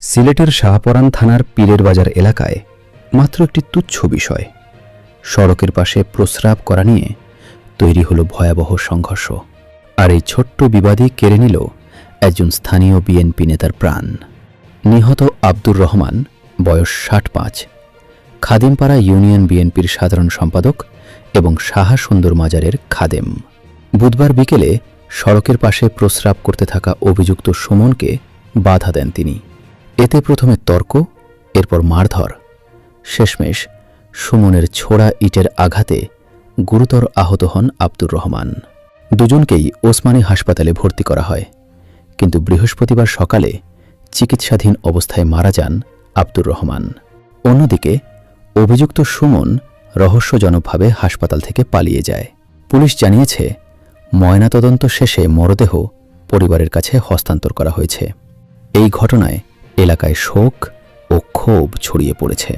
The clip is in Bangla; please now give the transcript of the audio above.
সিলেটের শাহপরান থানার পীরের বাজার এলাকায় মাত্র একটি তুচ্ছ বিষয়, সড়কের পাশে প্রস্রাব করা নিয়ে তৈরি হলো ভয়াবহ সংঘর্ষ। আর এই ছোট্ট বিবাদই কেড়ে নিল একজন স্থানীয় বিএনপি নেতার প্রাণ। নিহত আব্দুর রহমান, বয়স ৬৫, খাদিমপাড়া ইউনিয়ন বিএনপির সাধারণ সম্পাদক এবং সাহা সুন্দর মাজারের খাদেম। বুধবার বিকেলে সড়কের পাশে প্রস্রাব করতে থাকা অভিযুক্ত সুমনকে বাধা দেন তিনি। এতে প্রথমে তর্ক, এরপর মারধর। শেষমেশ সুমনের ছোড়া ইটের আঘাতে গুরুতর আহত হন আব্দুর রহমান। দুজনকেই ওসমানী হাসপাতালে ভর্তি করা হয়, কিন্তু বৃহস্পতিবার সকালে চিকিৎসাধীন অবস্থায় মারা যান আব্দুর রহমান। অন্যদিকে অভিযুক্ত সুমন রহস্যজনকভাবে হাসপাতাল থেকে পালিয়ে যায়। পুলিশ জানিয়েছে, ময়নাতদন্ত শেষে মরদেহ পরিবারের কাছে হস্তান্তর করা হয়েছে। এই ঘটনায় এলাকায় শোক ও ক্ষোভ ছড়িয়ে পড়েছে।